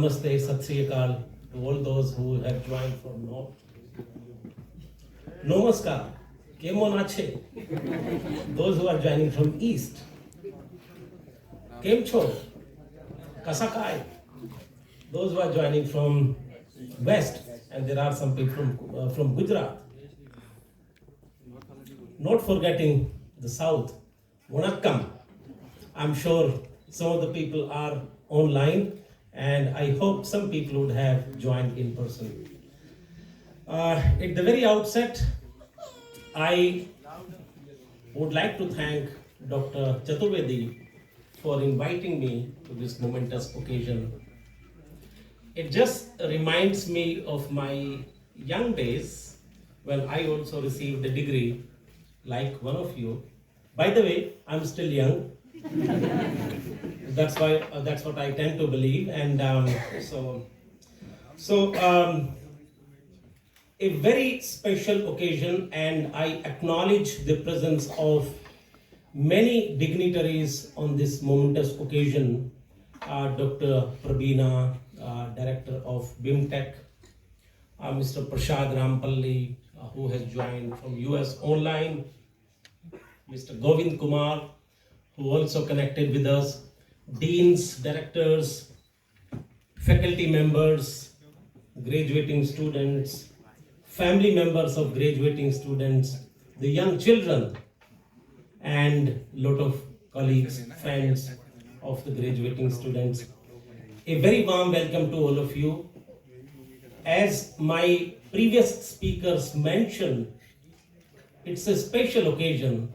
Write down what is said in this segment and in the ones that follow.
Namaste, Sat Sri Akal to all those who have joined from north. Namaskar, Kemon Ache, those who are joining from east. Kemcho, Kasakai, those who are joining from west, and there are some people from Gujarat. Not forgetting the south, Vanakkam. I'm sure some of the people are online, and I hope some people would have joined in person. At the very outset, I would like to thank Dr. Chaturvedi for inviting me to this momentous occasion. It just reminds me of my young days when I also received a degree like one of you. By the way, I'm still young. That's what I tend to believe, and a very special occasion, and I acknowledge the presence of many dignitaries on this momentous occasion. Dr. Prabina, Director of BIMTECH, Mr. Prashad Rampalli, who has joined from US online, Mr. Govind Kumar, who also connected with us, deans, directors, faculty members, graduating students, family members of graduating students, the young children, and lot of colleagues, friends of the graduating students. A very warm welcome to all of you. As my previous speakers mentioned, it's a special occasion,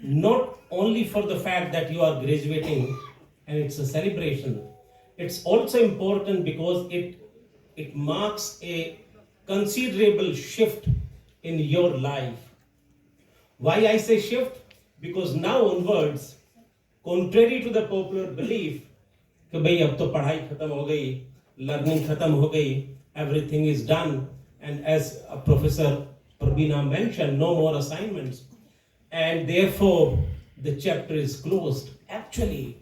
not only for the fact that you are graduating and it's a celebration. It's also important because it marks a considerable shift in your life. Why I say shift? Because now onwards, contrary to the popular belief कि भाई अब तो पढ़ाई खत्म हो गई, learning खत्म हो गई, everything is done, and as Professor Prabina mentioned, no more assignments, and therefore the chapter is closed. Actually,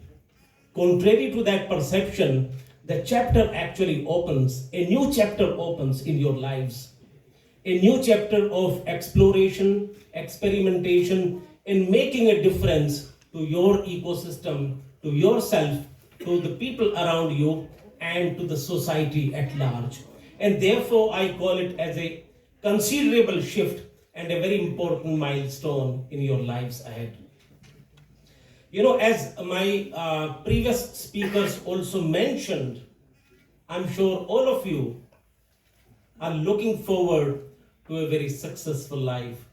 contrary to that perception, the chapter actually opens, a new chapter opens in your lives. A new chapter of exploration, experimentation, in making a difference to your ecosystem, to yourself, to the people around you, and to the society at large. And therefore, I call it as a considerable shift and a very important milestone in your lives ahead. You know, as my previous speakers also mentioned, I'm sure all of you are looking forward to a very successful life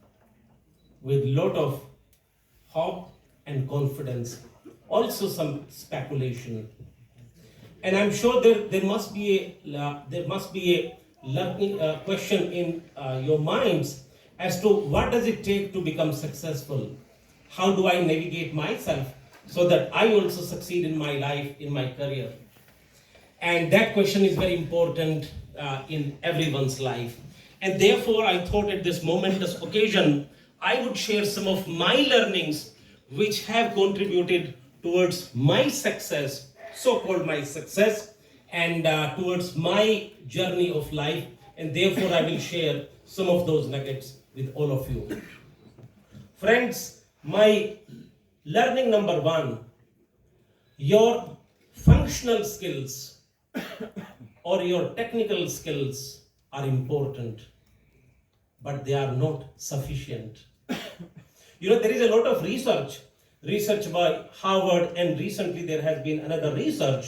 with a lot of hope and confidence, also some speculation. And I'm sure there must be a learning question in your minds as to what does it take to become successful? How do I navigate myself so that I also succeed in my life, in my career? And that question is very important in everyone's life. And therefore, I thought at this momentous occasion, I would share some of my learnings which have contributed towards my success, so-called my success, and towards my journey of life. And therefore, I will share some of those nuggets with all of you. Friends, my learning number one, your functional skills or your technical skills are important, but they are not sufficient. You know, there is a lot of research by Harvard, and recently there has been another research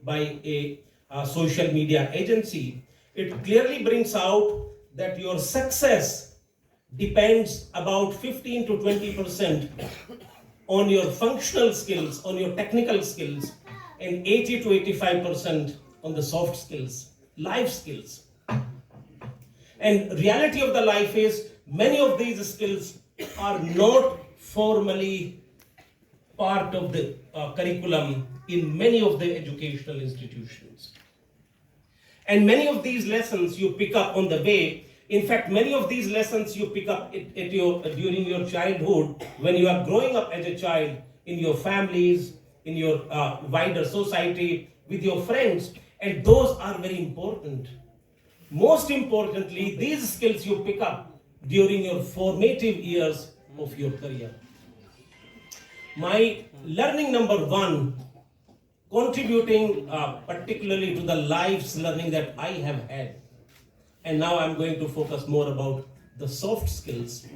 by a social media agency. It clearly brings out that your success depends about 15 to 20% on your functional skills, on your technical skills, and 80 to 85% on the soft skills, life skills. And reality of the life is many of these skills are not formally part of the curriculum in many of the educational institutions. And many of these lessons you pick up on the way. In fact, many of these lessons you pick up during your childhood, when you are growing up as a child, in your families, in your wider society, with your friends, and those are very important. Most importantly, these skills you pick up during your formative years of your career. My learning number one, contributing particularly to the life's learning that I have had, and now I'm going to focus more about the soft skills.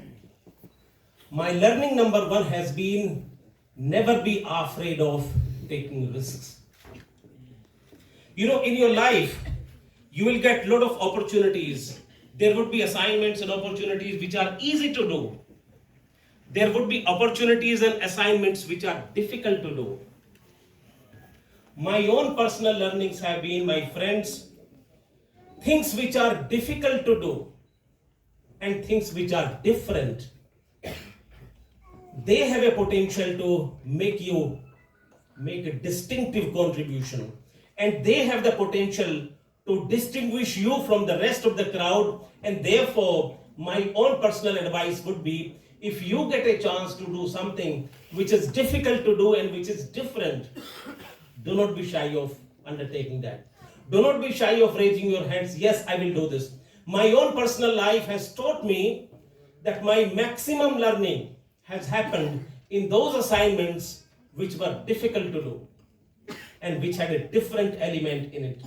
My learning number one has been never be afraid of taking risks. You know, in your life, you will get a lot of opportunities. There would be assignments and opportunities which are easy to do. There would be opportunities and assignments which are difficult to do. My own personal learnings have been, my friends, things which are difficult to do and things which are different, they have a potential to make a distinctive contribution, and they have the potential to distinguish you from the rest of the crowd. And therefore, my own personal advice would be, if you get a chance to do something which is difficult to do and which is different, do not be shy of undertaking that. Do not be shy of raising your hands. Yes, I will do this. My own personal life has taught me that my maximum learning has happened in those assignments which were difficult to do and which had a different element in it.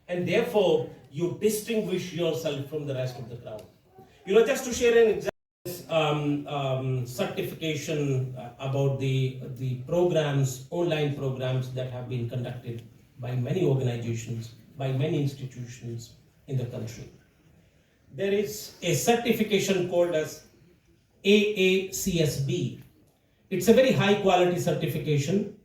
And therefore, you distinguish yourself from the rest of the crowd. You know, just to share an example, certification about the programs, online programs that have been conducted by many organizations, by many institutions in the country. There is a certification called as AACSB. It's a very high quality certification.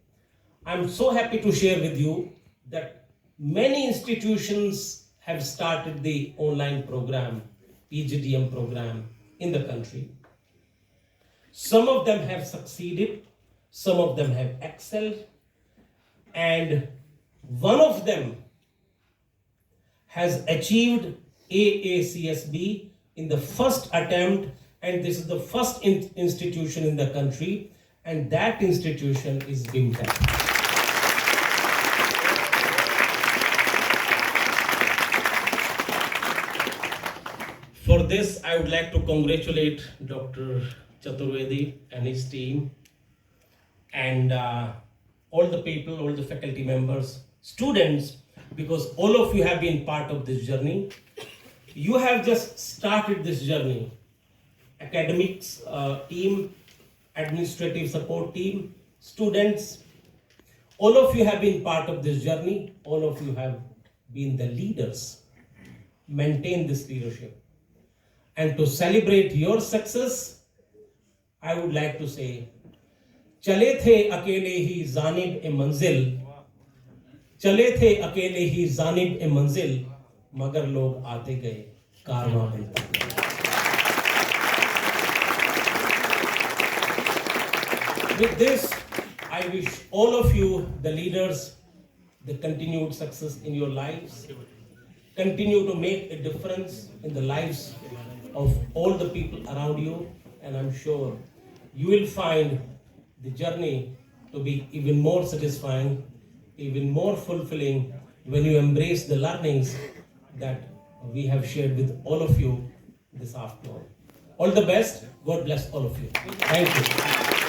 I'm so happy to share with you that many institutions have started the online program, PGDM program in the country. Some of them have succeeded, some of them have excelled, and one of them has achieved AACSB in the first attempt, and this is the first institution in the country, and that institution is BIMTECH. For this, I would like to congratulate Dr. Chaturvedi and his team, and all the people, all the faculty members, students, because all of you have been part of this journey. You have just started this journey. Academics team, administrative support team, students, all of you have been part of this journey. All of you have been the leaders. Maintain this leadership. And to celebrate your success, I would like to say, चले थे अकेले ही जानिब ए मंजिल, चले थे अकेले ही जानिब ए मंजिल, मगर लोग आते गए कारवां बनता गया. With this, I wish all of you, the leaders, the continued success in your lives. Continue to make a difference in the lives of all the people around you, and I'm sure you will find the journey to be even more satisfying, even more fulfilling when you embrace the learnings that we have shared with all of you this afternoon. All the best. God bless all of you. Thank you.